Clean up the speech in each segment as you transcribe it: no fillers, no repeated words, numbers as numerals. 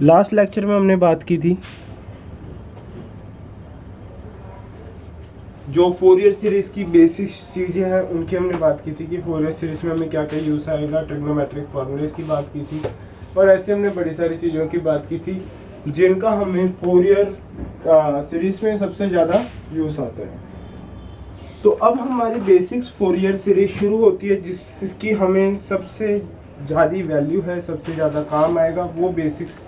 Last lecture में हमने बात की थी जो फोरियर सीरीज की बेसिक चीज़ें हैं उनकी हमने बात की थी कि फोरियर सीरीज में हमें क्या क्या यूज़ आएगा, ट्रिग्नोमेट्रिक फार्मूलेस की बात की थी और ऐसे हमने बड़ी सारी चीज़ों की बात की थी जिनका हमें फोरियर सीरीज में सबसे ज़्यादा यूज़ आता है। तो अब हमारी बेसिक्स फोरियर सीरीज शुरू होती है जिसकी हमें सबसे ज़्यादा वैल्यू है, सबसे ज़्यादा काम आएगा, वो बेसिक्स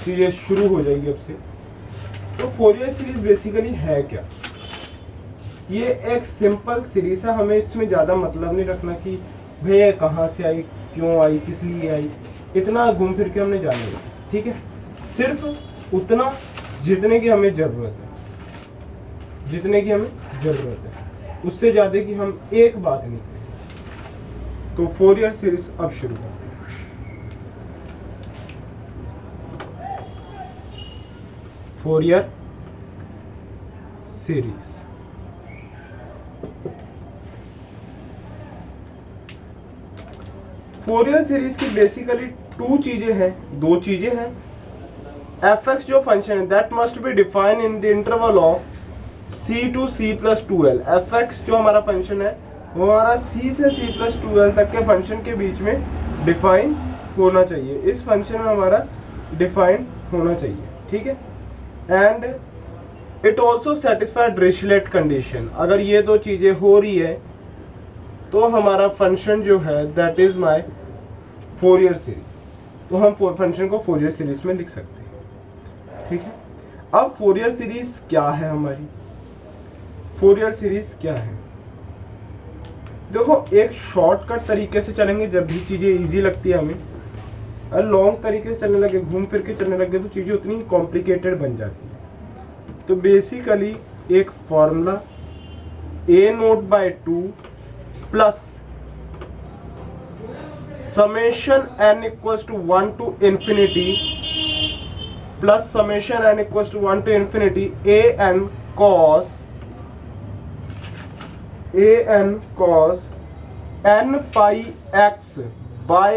चीज़ें शुरू हो जाएगी अब से। तो फोरियर सीरीज बेसिकली है क्या? ये एक सिंपल सीरीज है, हमें इसमें ज़्यादा मतलब नहीं रखना कि भैया कहाँ से आई, क्यों आई, किस लिए आई, इतना घूम फिर के हमने जाना है, ठीक है। सिर्फ उतना जितने की हमें ज़रूरत है, जितने की हमें ज़रूरत है, उससे ज़्यादा की हम एक बात नहीं करें। तो फोरियर सीरीज अब शुरू करते हैं। फोरियर सीरीज फोरियर सीरीज की बेसिकली दो चीजें हैं। एफ एक्स जो फंक्शन है that must be define in the interval of c to C plus 2l। F x जो हमारा फंक्शन है वो हमारा सी से सी प्लस 2l तक के फंक्शन के बीच में डिफाइन होना चाहिए, इस फंक्शन में हमारा डिफाइन होना चाहिए, ठीक है। And it also satisfy Dirichlet condition. अगर ये दो चीजें हो रही है तो हमारा फंक्शन जो है that is my Fourier series. तो हम फंक्शन को फोरियर सीरीज में लिख सकते हैं, ठीक है। अब फोरियर सीरीज क्या है हमारी? फोरियर सीरीज क्या है? देखो, एक शॉर्टकट तरीके से चलेंगे जब भी चीजें इजी लगती है हमें, और लॉन्ग तरीके से चलने लगे, घूम फिर के चलने लगे तो चीजें उतनी कॉम्प्लिकेटेड बन जाती है। तो बेसिकली एक formula a0/2 plus summation n equals to 1 to infinity plus summation n equals to 1 to infinity an cos n pi x by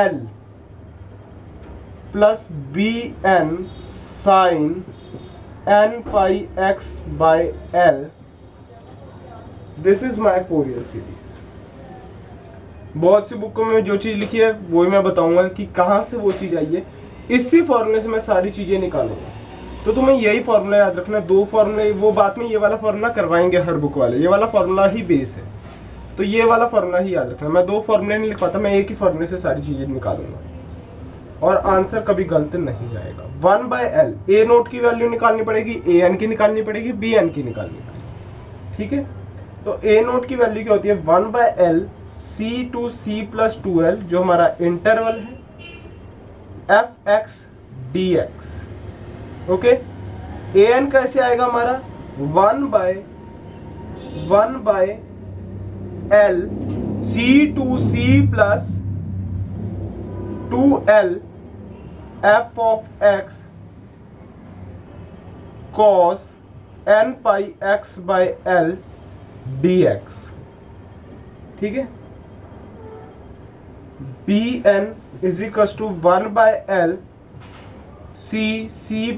l plus bn sin n pi x by l। This is my Fourier series. बहुत सी बुकों में जो चीज़ लिखी है वो ही मैं बताऊंगा कि कहाँ से वो चीज़ आई है। इसी फॉर्मूले से मैं सारी चीज़ें निकालूंगा। तो तुम्हें यही फॉर्मूला याद रखना, दो फॉर्मूले, वो बात में ये वाला फॉर्मूला करवाएंगे हर बुक वाले, ये वाला फॉर्मूला ही बेस है, तो ये वाला फॉर्मूला ही याद रखना। मैं दो फॉर्मूले नहीं लिख पाता, मैं एक ही फॉर्मूले से सारी चीज़ें निकालूंगा और आंसर कभी गलत नहीं आएगा। 1/l ए नोट की वैल्यू निकालनी पड़ेगी, ए एन की निकालनी पड़ेगी, बी एन की निकालनी पड़ेगी, ठीक है। तो ए नोट की वैल्यू क्या होती है? 1/l C to C plus 2l जो हमारा इंटरवल है F X D X, okay. A N कैसे आएगा हमारा? 1/l C to C plus 2l F of X cos n pi x by l dx, ठीक है। bn is equal to 1/l c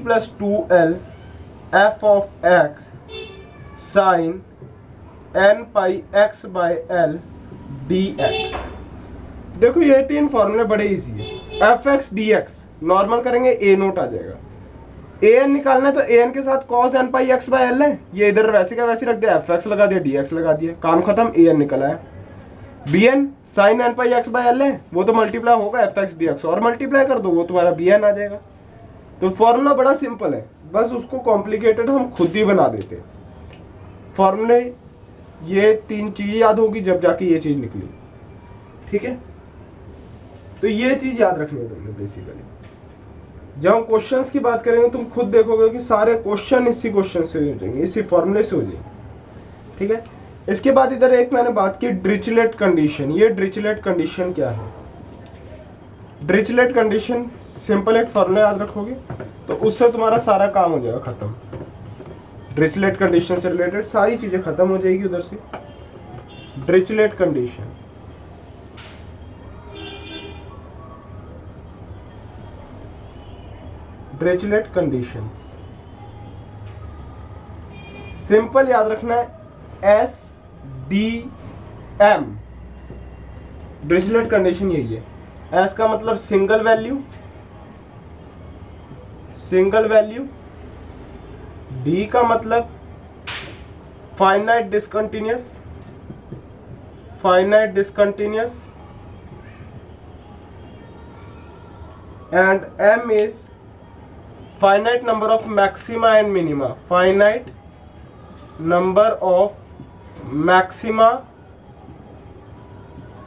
plus 2l f of x sine n pi x by l dx। देखो ये तीन फॉर्मूले बड़े easy है। F X D x normal करेंगे ए note आ जाएगा, ए एन निकालना है तो ए एन के साथ cos n pi x by l है, ये इधर वैसे का वैसे रख दिया, एफ एक्स लगा दिया, डी एक्स लगा दिया, काम खत्म, ए एन निकला है। B n sine n pi x by l है, वो तो मल्टीप्लाई होगा एफ एक्स डी एक्स, और मल्टीप्लाई कर दो वो तुम्हारा बी एन आ जाएगा। तो फॉर्मूला बड़ा सिंपल है, बस उसको कॉम्प्लिकेटेड हम खुद ही बना देते। फॉर्मूले ये तीन चीज़ याद होगी जब जाके ये चीज़ निकली, ठीक है। तो ये चीज़ याद रखनी है तुमने बेसिकली। जब हम क्वेश्चंस की बात करेंगे तुम खुद देखोगे कि सारे क्वेश्चन इसी क्वेश्चन से हो जाएंगे, इसी फॉर्मूले से हो जाएंगे, ठीक है। इसके बाद इधर एक मैंने बात की डिरिचलेट कंडीशन। ये डिरिचलेट कंडीशन क्या है? डिरिचलेट कंडीशन सिंपल एक फॉर्मूला याद रखोगे तो उससे तुम्हारा सारा काम हो जाएगा खत्म। डिरिचलेट कंडीशन से रिलेटेड सारी चीजें खत्म हो जाएगी उधर से। Dirichlet condition Dirichlet conditions. Simple याद रखना है, S D M, Dirichlet condition यही है। एस का मतलब single value, single value. D का मतलब finite discontinuous, finite discontinuous. And M is finite number of maxima and minima, finite number of maxima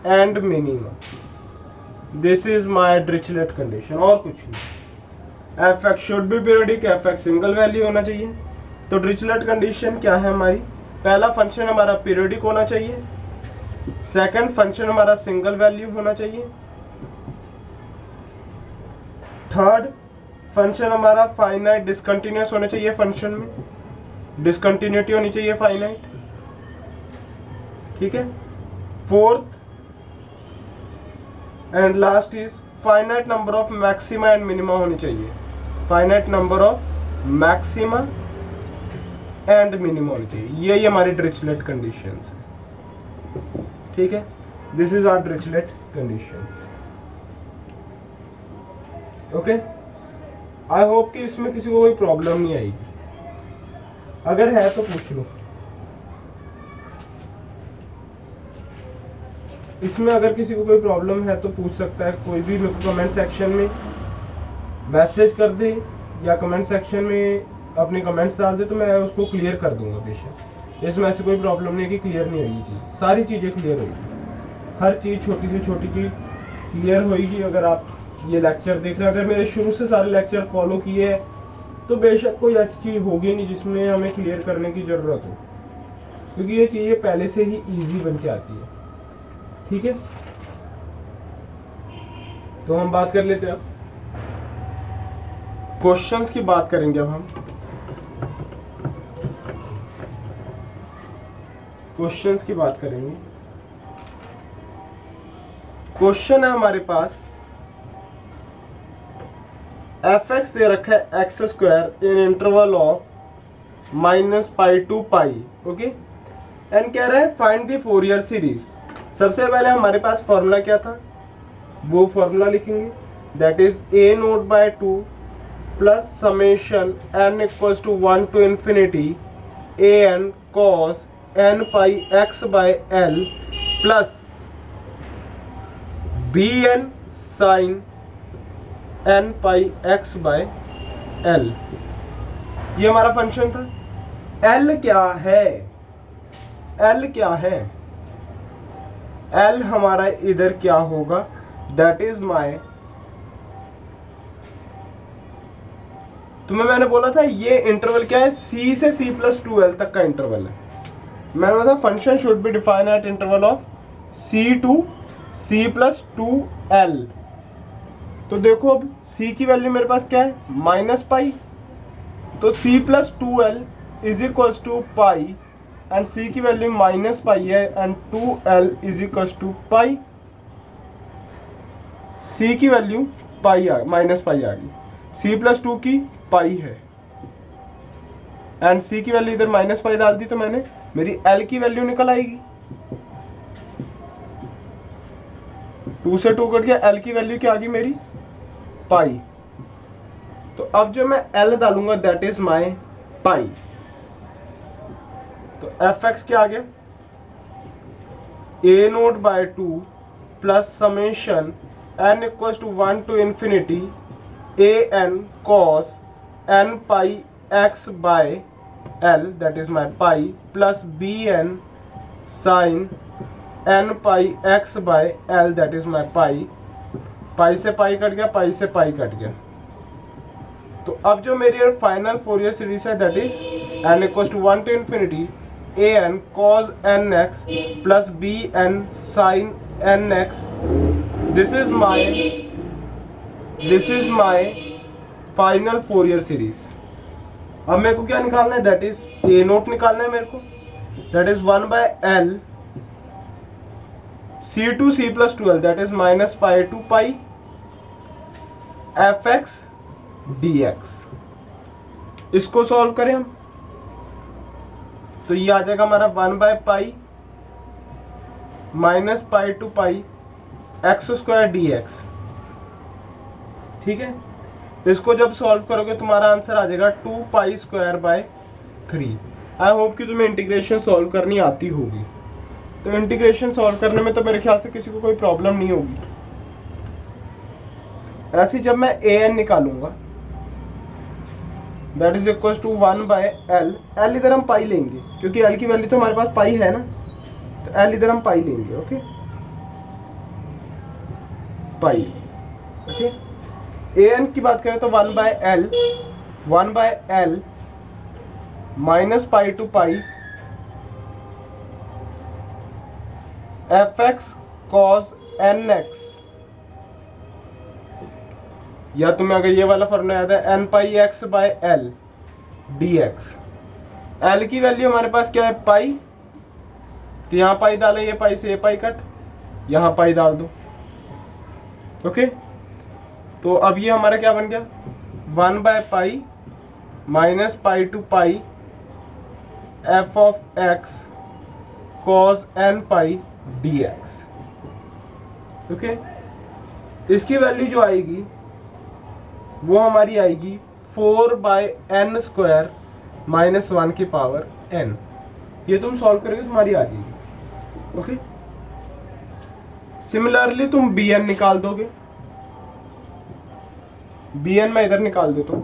and minima. This is my Dirichlet condition, और कुछ नहीं। F x should be periodic, f x single value होना चाहिए। तो Dirichlet condition क्या है हमारी? पहला फंक्शन हमारा पीरियोडिक होना चाहिए, सेकंड फंक्शन हमारा सिंगल वैल्यू होना चाहिए, थर्ड फंक्शन हमारा फाइनाइट डिसकंटिन्यूअस होना चाहिए, फंक्शन में डिसकंटिन्यूटी होनी चाहिए फाइनाइट, ठीक है। Fourth and last is finite number of maxima and minima होनी चाहिए, finite number of maxima and minima होनी चाहिए। यही हमारी डिरिचलेट कंडीशंस है, ठीक है। This is our Dirichlet conditions, okay. I hope कि इसमें किसी को कोई प्रॉब्लम नहीं आएगी, अगर है तो पूछ लो। इसमें अगर किसी को कोई प्रॉब्लम है तो पूछ सकता है, कोई भी मेरे को कमेंट सेक्शन में मैसेज कर दे या कमेंट सेक्शन में अपने कमेंट्स डाल दे, तो मैं उसको क्लियर कर दूंगा बेशक। इसमें ऐसी कोई प्रॉब्लम नहीं कि क्लियर नहीं होगी चीज़, सारी चीज़ें क्लियर होगी, हर चीज़ छोटी से छोटी चीज़ क्लियर होगी। अगर आप ये लेक्चर देख रहे हैं, अगर मेरे शुरू से सारे लेक्चर फॉलो किए हैं, तो बेशक कोई ऐसी चीज़ होगी नहीं जिसमें हमें क्लियर करने की ज़रूरत हो, क्योंकि ये चीज़ें पहले से ही ईजी बन के आती है, ठीक है। तो हम बात कर लेते हैं, अब क्वेश्चंस की बात करेंगे। अब हम क्वेश्चंस की बात करेंगे। क्वेश्चन है हमारे पास, एफ एक्स दे रखा है X square in interval of -π to π, okay. And कह रहा है फाइंड द फोरियर सीरीज। सबसे पहले हमारे पास फॉर्मूला क्या था, वो फॉर्मूला लिखेंगे, that is a0/2 plus summation n equals to 1 to infinity an cos nπx/l plus bn sin nπx/l। ये हमारा फंक्शन था। l क्या है? l क्या है? l हमारा इधर क्या होगा, दैट इज माय, तुम्हें मैंने बोला था ये इंटरवल क्या है, c से c+2l तक का इंटरवल है। मैंने बोला था function should be defined at interval of c to c+2l। तो देखो अब c की वैल्यू मेरे पास क्या है, -π, तो c+2l is equals to pi, and c की वैल्यू -π है and 2l is equals to pi. c की वैल्यू -π आ गई, c+2 की पाई है, एंड c की वैल्यू इधर -π डाल दी, तो मैंने मेरी l की वैल्यू निकल आएगी। 2 से 2 कट गया, l की वैल्यू क्या आ गई मेरी, पाई। तो अब जो मैं l डालूंगा दैट इज माई पाई। तो एफ एक्स क्या आ गया, a0/2 plus summation n equals to 1 to infinity an cos nπx/l that is my pi plus bn sin nπx/l that is my pi. Pi से पाई कट गया, पाई से pi cut गया। तो अब जो मेरी फाइनल फोरियर सीरीज है that is n equals to 1 to infinity an cos nx plus bn sin nx। This is my final Fourier series. अब मेरे को क्या निकालना है, दैट इज a0 निकालना है मेरे को, that is 1/l c to c+2l that is -π to π f x dx। इसको सॉल्व करें हम तो ये आ जाएगा हमारा 1/पाई minus pi to pi X square dx। ठीक है, इसको जब सॉल्व करोगे तुम्हारा आंसर आ जाएगा 2π²/3। आई होप कि तुम्हें इंटीग्रेशन सॉल्व करनी आती होगी। तो इंटीग्रेशन सॉल्व करने में तो मेरे ख्याल से किसी को कोई प्रॉब्लम नहीं होगी। ऐसे जब मैं an निकालूंगा that is equal to 1/l। l इधर हम पाई लेंगे क्योंकि l की वैल्यू तो हमारे पास पाई है ना, तो l इधर हम पाई लेंगे। Okay, pi. ओके, an की बात करें तो 1/l minus pi to pi fx cos nx, या तुम्हें अगर ये वाला फॉर्मूला याद है nπx/l dx। l की वैल्यू हमारे पास क्या है, पाई, तो यहाँ पाई डालें, ये पाई से ये पाई कट, यहाँ पाई डाल दो। ओके, तो अब ये हमारा क्या बन गया, 1/पाई minus pi to pi f(x) cos nπ dx। Okay, इसकी वैल्यू जो आएगी वो हमारी आएगी 4/n² माइनस 1 की पावर n। ये तुम सॉल्व करोगे तुम्हारी आ जाएगी। ओके, सिमिलरली तुम bn निकाल दोगे, bn मैं इधर निकाल देता हूं।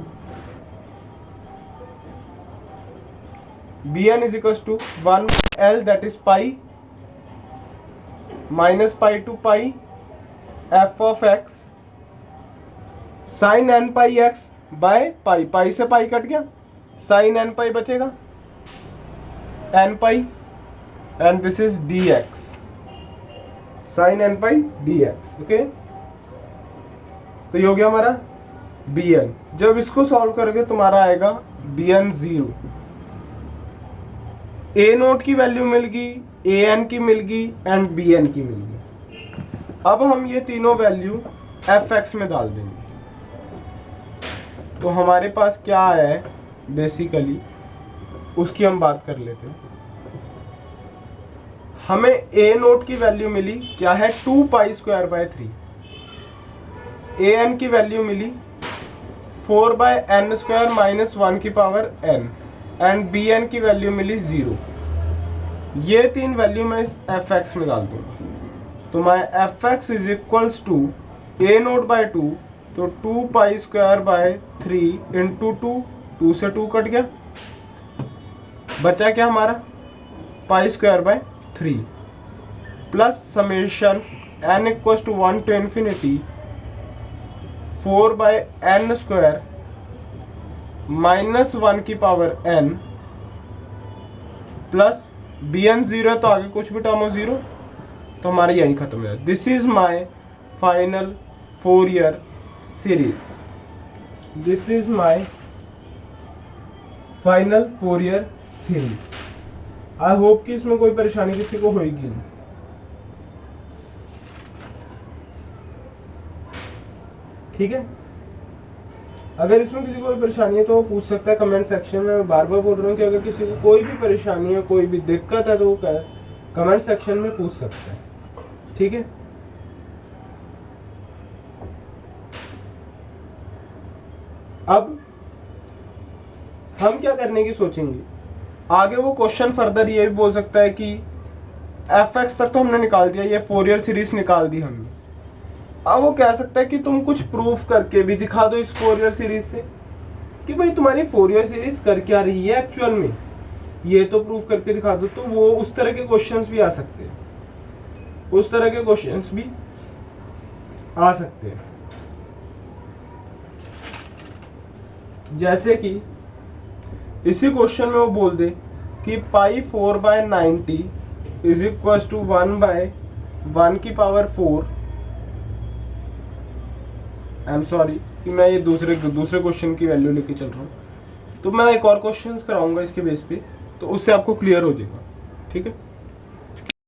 bn is equal to 1l that is pi minus pi to pi f(x) sine nπx by pi, pi से पाई कट गया, साइन nπ बचेगा nπ and this is dx, sine nπ dx। Okay, तो ये हो गया हमारा bn। जब इसको सॉल्व करोगे तुम्हारा आएगा bn 0। a0 की वैल्यू मिल गई, an की मिल गई एंड bn की मिल गई। अब हम ये तीनों वैल्यू fx में डाल देंगे, तो हमारे पास क्या है बेसिकली उसकी हम बात कर लेते हैं। हमें a0 की वैल्यू मिली क्या है, 2π²/3। an की वैल्यू मिली 4/n² माइनस 1 की पावर n एंड bn की वैल्यू मिली 0। ये तीन वैल्यू मैं इस fx में डाल दूंगा, तो मैं fx is equals to a0/2, तो 2π²/3 इंटू 2 से 2 कट गया, बचा क्या हमारा π²/3 plus summation n equals to 1 to infinity 4/n² minus 1 की पावर n प्लस bn 0 तो आगे कुछ भी टर्म हो 0, तो हमारा यही खत्म हो जाए। This is my final Fourier series. This is my final Fourier series. I hope कि इसमें कोई परेशानी किसी को होगी नहीं। ठीक है, अगर इसमें किसी को कोई परेशानी है तो वो पूछ सकता है कमेंट सेक्शन में। मैं बार बार बोल रहा हूँ कि अगर किसी को कोई भी परेशानी है, कोई भी दिक्कत है, तो वो कमेंट सेक्शन में पूछ सकता है। ठीक है, अब हम क्या करने की सोचेंगे आगे। वो क्वेश्चन फर्दर ये भी बोल सकता है कि fx तक तो हमने निकाल दिया, ये फोरियर सीरीज निकाल दी हमने। अब वो कह सकता है कि तुम कुछ प्रूफ करके भी दिखा दो इस फोरियर सीरीज से कि भाई तुम्हारी फोरियर सीरीज कर क्या रही है एक्चुअल में, ये तो प्रूफ करके दिखा दो। तो वो उस तरह के क्वेश्चंस भी आ सकते हैं, उस तरह के क्वेश्चंस भी आ सकते हैं। जैसे कि इसी क्वेश्चन में वो बोल दे कि π4/90 इज इक्वल टू 1/1 की पावर 4। आई एम सॉरी कि मैं ये दूसरे क्वेश्चन की वैल्यू लेके चल रहा हूँ, तो मैं एक और क्वेश्चन कराऊंगा इसके बेस पे, तो उससे आपको क्लियर हो जाएगा। ठीक है।